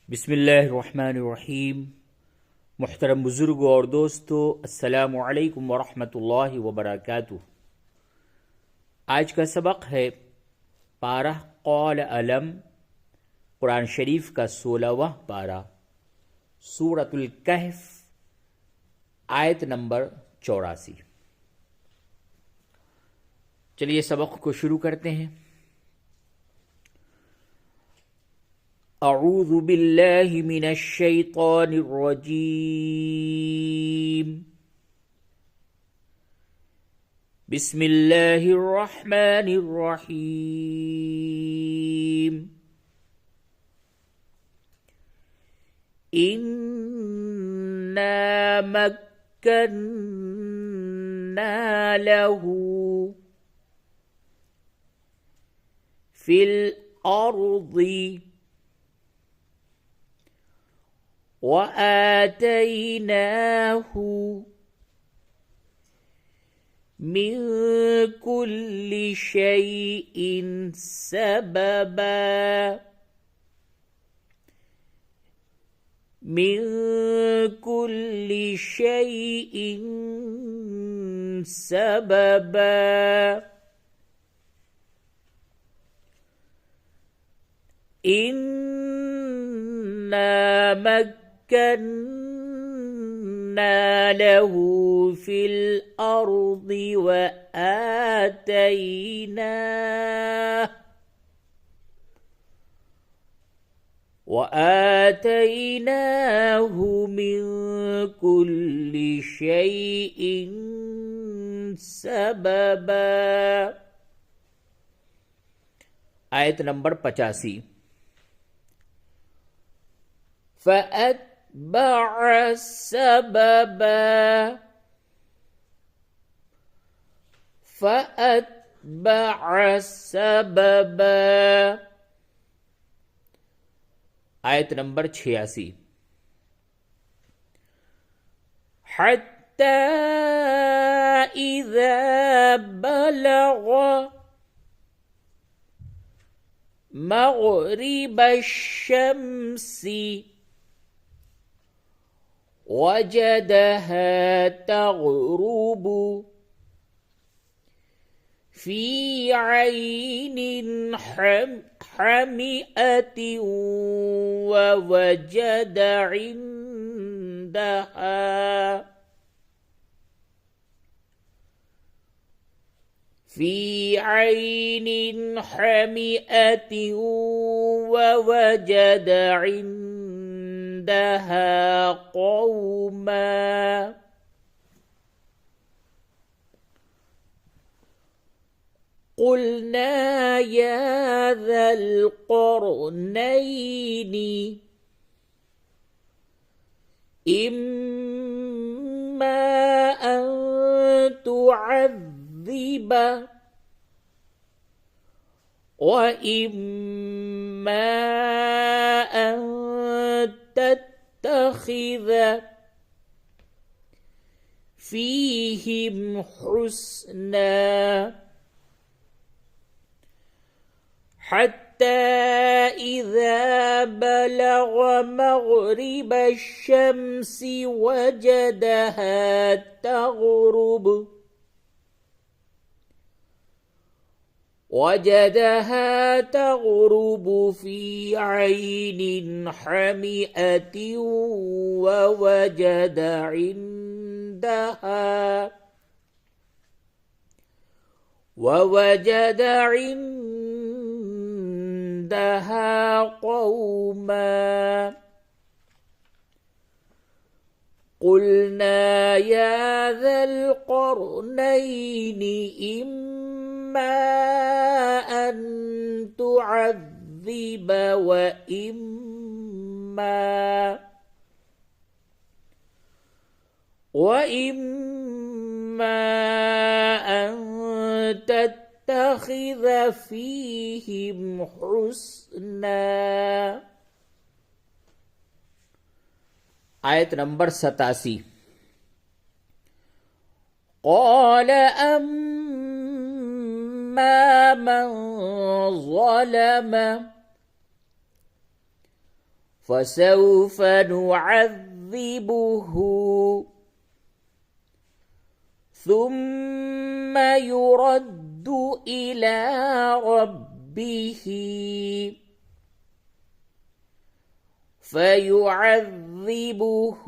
बिस्मिल्लाहिर्रहमानिर्रहीम। मुहतरम बुजुर्गों और दोस्तों, अस्सलामु अलैकुम वरहमतुल्लाहि वबरकातुह। आज का सबक है पारा क़ौल अलम, कुरान शरीफ का 16वां पारा, सूरतुल कहफ, आयत नंबर 84। चलिए सबक को शुरू करते हैं। अऊज़ु बिल्लाहि मिनश शैतानिर रजीम। बिस्मिल्लाहिर रहमानिर रहीम। इन्ना मक्कन्ना लहू फिल अर्ज़ि वआतैनाहु मिन कुल्लि शैइन सबबा मिन कुल्लि शैइन सबबा। इन्ना मक्कन्ना लहू फिल अर्ज़ि वआतैनाहु मिन कुल्लि शैइन सबबा। आयत नंबर 85। फ़अत्बअ सबबा फ़अत्बअ सबबा। आयत नंबर 86। हत्ता इज़ा बलग मग़रिबश शम्सी वजदहा तग़रुबु फ़ी ऐनिन हमिअतिन ववजद इंदहा फ़ी ऐनिन हमिअतिन ववजद इंदहा क़ौमा। क़ुल्ना या ज़ल क़रनैनि इम्मा अन तुअज़्ज़िब व इम्मा अन तत्तख़िज़ फ़ीहिम हुस्ना। हत्ता इज़ा बलग मग़रिबश शम्सी वजदहा तग़रुबु फ़ी ऐनिन हमिअतिन ववजद इंदहा क़ौमा। क़ुल्ना या ज़ल क़रनैनि इम्मा अन तुअज़्ज़िब व इम्मा अन तत्तख़िज़ फ़ीहिम हुस्ना। आयत नंबर 87। क़ाल अम्मा मन ज़लम فسوف نعذبه ثم يرد إلى ربه فيعذبه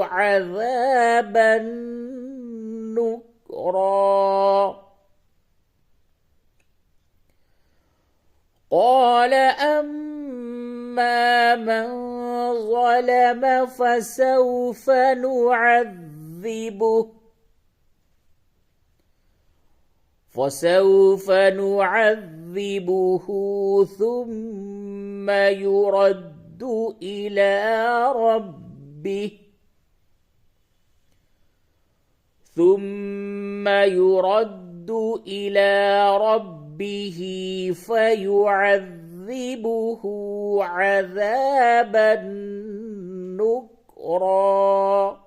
عذابا نكرا قال أما من ظلم فسوف نعذبه ثم يرد إلى ربه فيعذبه عذابا نكرا.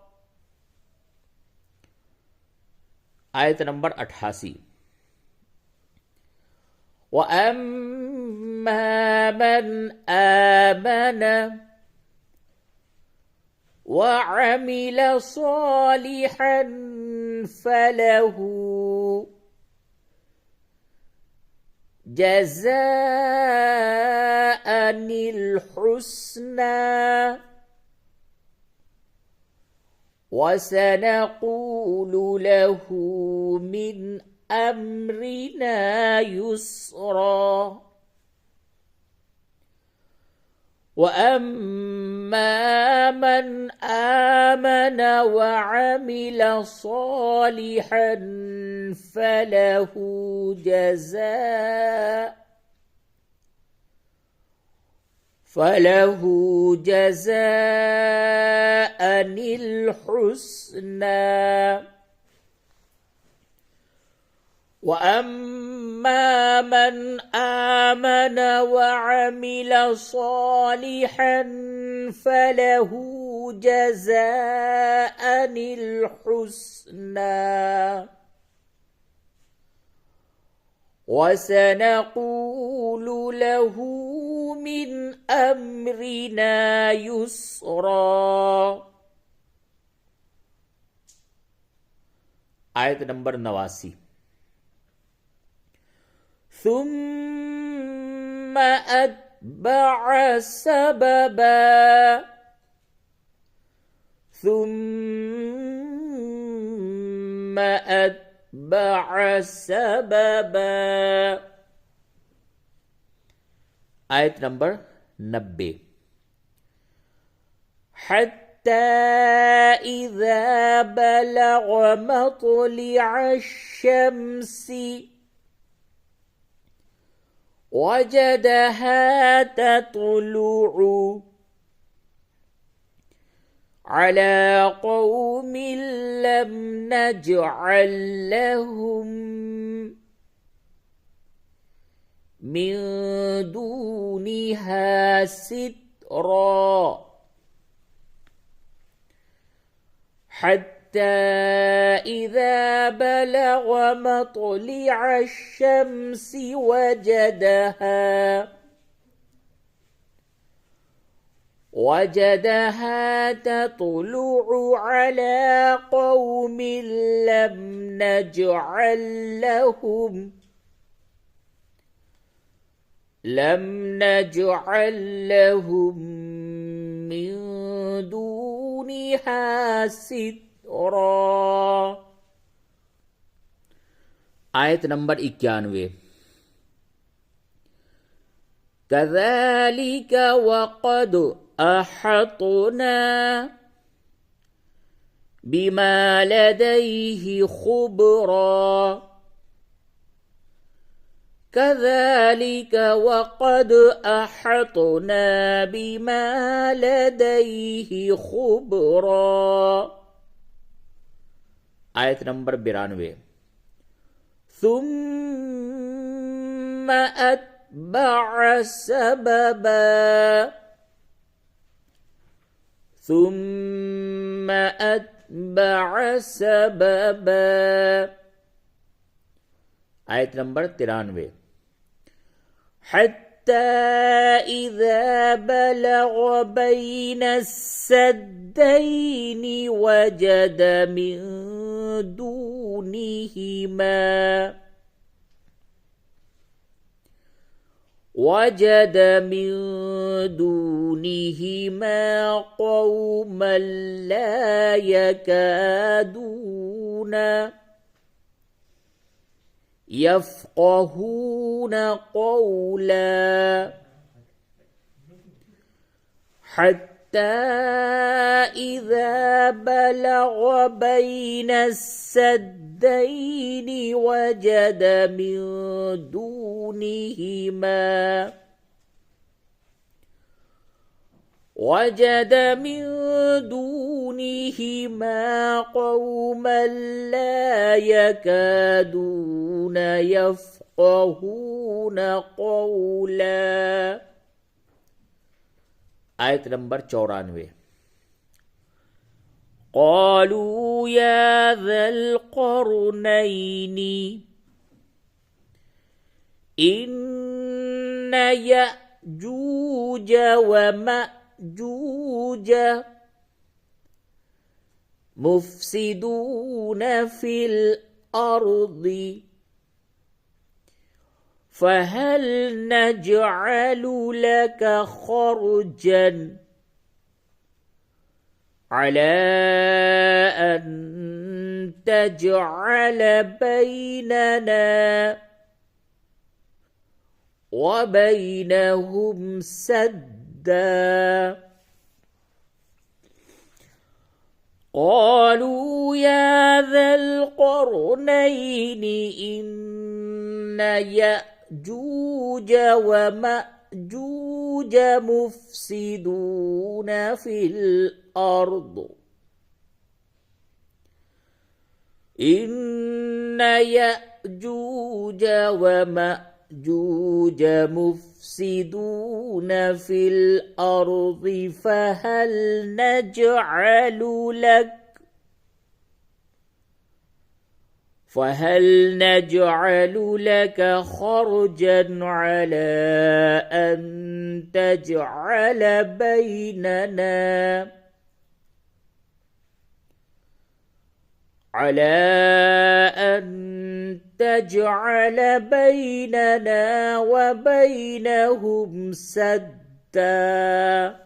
आयत नंबर 88। وأما من آمن وعمل صالحا فله جزاء الحسنى وسنقول له من أمرنا يسرا. وأما من آمن وعمل صالحا فله جزاء الحسنى. وأما من آمن وعمل صالحا فله جزاء الحسنى وسنقول له من أمرنا يسرا. आयत नंबर 89। ثم أتبع سببا आयत नंबर 90। حتى إذا بلغ مطلع الشمس وجدها تطلع على قوم لم نجعل لهم من دونها سترا. حتى إذا بلغ مطلع الشمس وجدها تطلع على قوم لم نجعل لهم من دونها سترا. आयत नंबर 91। كذلك وقد أحطنا بما لديه خبرا. كذلك وقد أحطنا بما لديه خبرا. आयत नंबर 92। ثم أتبع سببا आयत नंबर 93। حتى إذا بلغ بين السدين وجد من دونهما قوما لا يكادون يفقهون قولا حتى إذا بلغ بين السدين وجد من دونهما قوما لا يكادون يفقهون قولا. आयत नंबर 94. قالوا يا ذا القرنين إن يأجوج ومأجوج مفسدون في الأرض فهل نجعل لك خرجا على أن تجعل بيننا وبينهم سدا. قالوا يا ذا القرنين إن يأجوج ومأجوج مفسدون في الأرض إن يأجوج ومأجوج مفسدون في الأرض فهل نجعل لك خرجا على أن تجعل بيننا وبينهم سدا.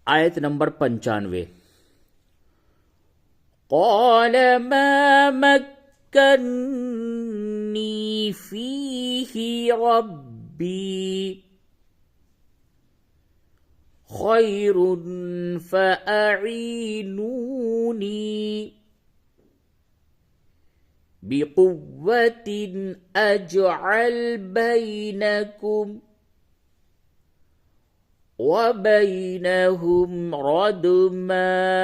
आयत नंबर 95. قال ما مكني فيه ربي خير فأعينوني بقوة أجعل بينكم وبينهم ردما.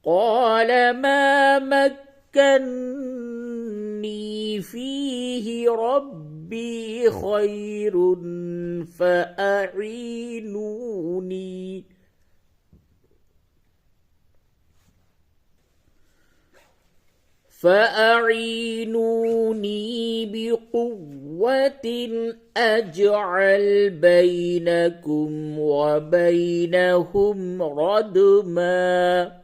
قال ما مكني فيه ربي خير فأعينوني بقوة أجعل بينكم وبينهم ردما.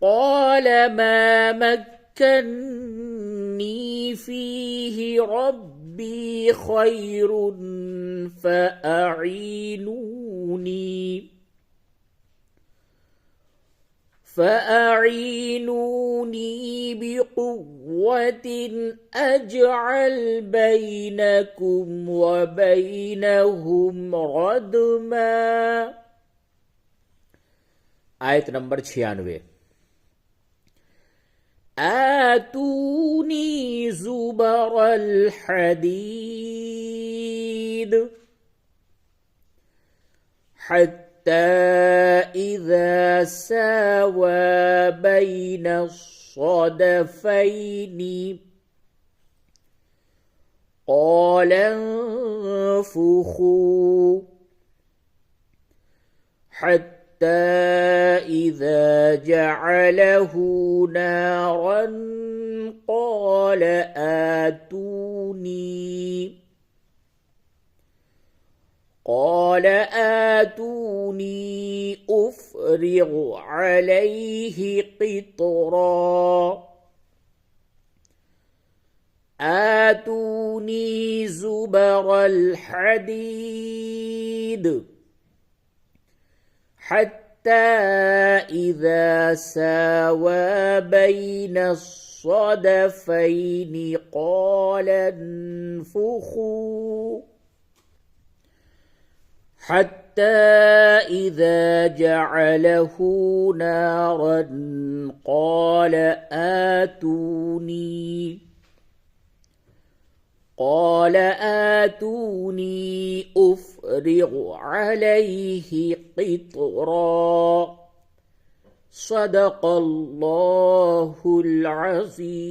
قال ما مكني فيه ربي خير فأعينوني بقوة أجعل بينكم وبينهم ردما. आयत नंबर 96. آتوني زبر الحديد حتى إذا ساوى بين الصدفين قال انفخوا حتى إذا جعله نارا قال آتوني أفرغ عليه قطرا آتوني زبر الحديد حتى إذا ساوى بين الصدفين قال انفخوا حتى إذا جعله نارا قال آتوني أفرغ عليه قطرا صدق الله العظيم.